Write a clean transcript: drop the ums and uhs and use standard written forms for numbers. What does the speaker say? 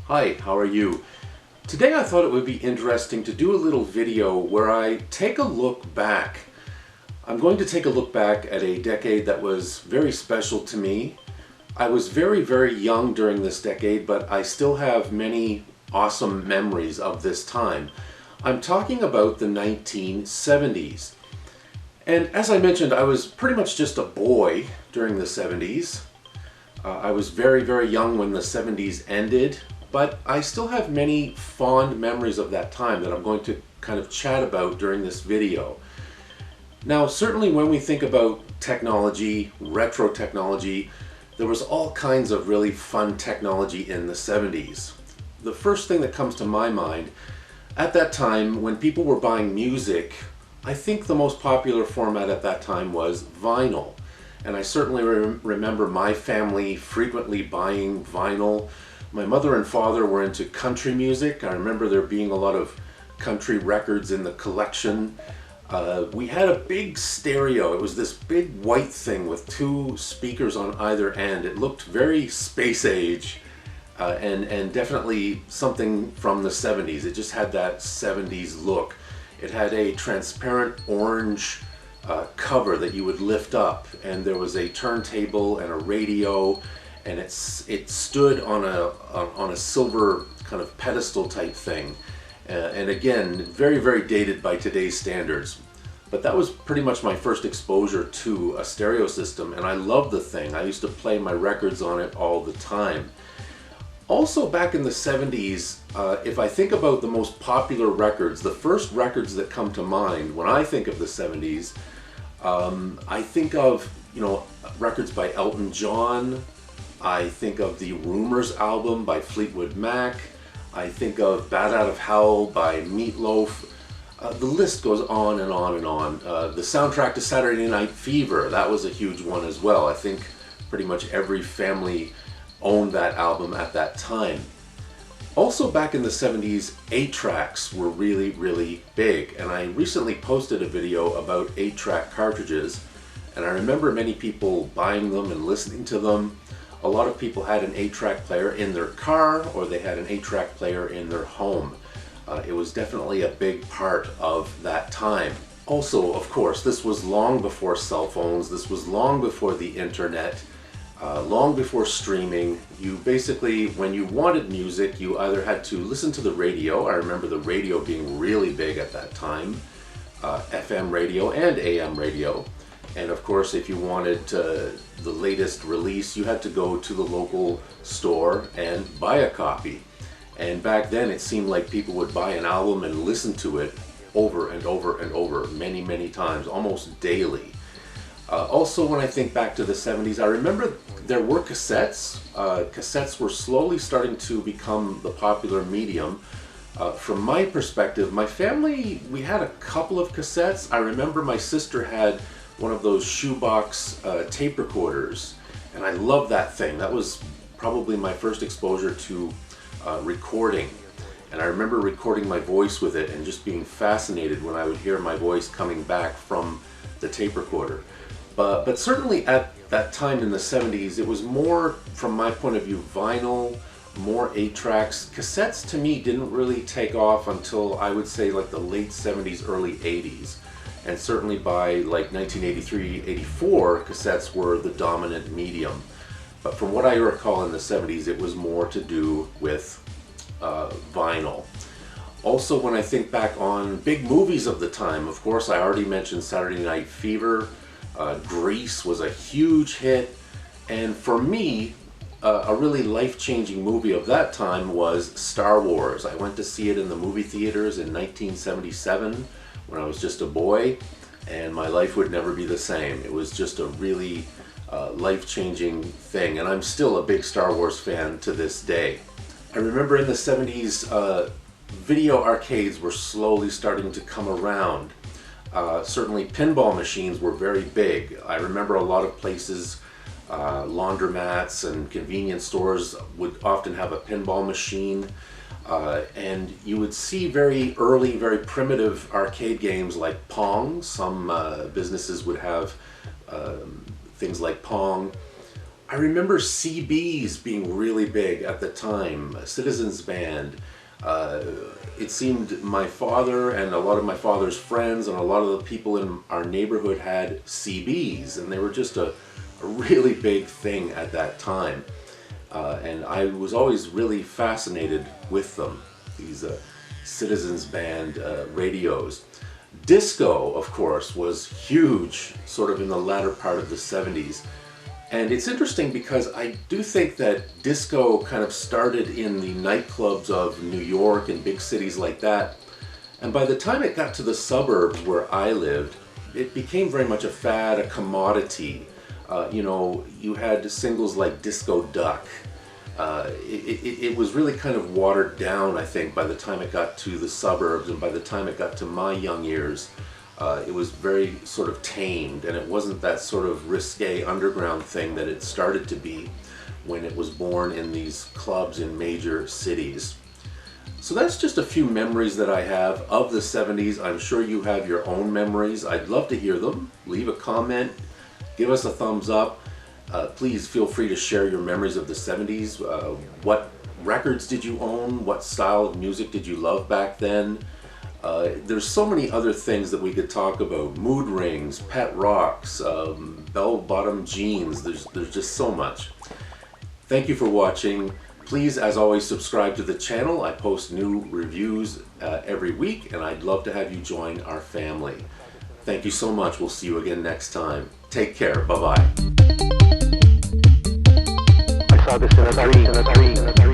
Hi, how are you? Today I thought it would be interesting to do a little video where I take a look back. I'm going to take a look back at a decade that was very special to me. I was very young during this decade, but I still have many awesome memories of this time. I'm talking about the 1970s. And as I mentioned, I was pretty much just a boy during the 70s. I was very young when the 70s ended, but I still have many fond memories of that time that I'm going to kind of chat about during this video. Now, certainly when we think about technology, retro technology, there was all kinds of really fun technology in the 70s. The first thing that comes to my mind, at that time when people were buying music, I think the most popular format at that time was vinyl. And I certainly remember my family frequently buying vinyl. My mother and father were into country music. I remember there being a lot of country records in the collection. We had a big stereo. It was this big white thing with two speakers on either end. It looked very space age and definitely something from the 70s. It just had that 70s look. It had a transparent orange cover that you would lift up, and there was a turntable and a radio, and it stood on a silver kind of pedestal type thing, and again very dated by today's standards. But that was pretty much my first exposure to a stereo system, and I loved the thing. I used to play my records on it all the time. Also back in the 70s, if I think about the most popular records, the first records that come to mind when I think of the 70s, I think of, records by Elton John. I think of the Rumors album by Fleetwood Mac. I think of Bat Out of Hell by Meatloaf. The list goes on and on and on. The soundtrack to Saturday Night Fever, that was a huge one as well. I think pretty much every family owned that album at that time. Also back in the 70s, 8-tracks were really big, and I recently posted a video about 8-track cartridges, and I remember many people buying them and listening to them. A lot of people had an 8-track player in their car, or they had an 8-track player in their home. It was definitely a big part of that time. Also, of course, this was long before cell phones, this was long before the internet, long before streaming. You basically, when you wanted music, you either had to listen to the radio. I remember the radio being really big at that time, FM radio and AM radio. And of course, if you wanted the latest release, you had to go to the local store and buy a copy. And back then, it seemed like people would buy an album and listen to it over and over many times, almost daily. Also, when I think back to the 70s, I remember there were cassettes. Cassettes were slowly starting to become the popular medium. From my perspective, my family, we had a couple of cassettes. I remember my sister had one of those shoebox tape recorders, and I loved that thing. That was probably my first exposure to recording. And I remember recording my voice with it and just being fascinated when I would hear my voice coming back from the tape recorder. But certainly at that time in the 70s, it was more, from my point of view, vinyl, more 8-tracks. Cassettes to me didn't really take off until I would say like the late 70s, early 80s. And certainly by like 1983, 84, cassettes were the dominant medium. But from what I recall in the 70s, it was more to do with vinyl. Also, when I think back on big movies of the time, of course, I already mentioned Saturday Night Fever. Grease was a huge hit, and for me, a really life-changing movie of that time was Star Wars. I went to see it in the movie theaters in 1977 when I was just a boy, and my life would never be the same. It was just a really life-changing thing, and I'm still a big Star Wars fan to this day. I remember in the 70s, video arcades were slowly starting to come around. Certainly pinball machines were very big. I remember a lot of places, laundromats and convenience stores would often have a pinball machine, and you would see very early, very primitive arcade games like Pong. Some businesses would have things like Pong. I remember CBs being really big at the time, Citizens Band. It seemed my father and a lot of my father's friends and a lot of the people in our neighborhood had CBs, and they were just a really big thing at that time. And I was always really fascinated with them, these Citizens Band radios. Disco, of course, was huge sort of in the latter part of the 70s. And it's interesting because I do think that disco kind of started in the nightclubs of New York and big cities like that. And by the time it got to the suburbs where I lived, it became very much a fad, a commodity. You know, you had singles like Disco Duck. It was really kind of watered down, I think, by the time it got to the suburbs, and by the time it got to my young years. It was very sort of tamed, and it wasn't that sort of risque underground thing that it started to be when it was born in these clubs in major cities. So that's just a few memories that I have of the 70s. I'm sure you have your own memories. I'd love to hear them. Leave a comment, give us a thumbs up. Please feel free to share your memories of the 70s. What records did you own? What style of music did you love back then? There's so many other things that we could talk about. Mood rings, pet rocks, bell-bottom jeans. There's just so much. Thank you for watching. Please, as always, subscribe to the channel. I post new reviews every week, and I'd love to have you join our family. Thank you so much. We'll see you again next time. Take care. Bye-bye. I saw this in a dream.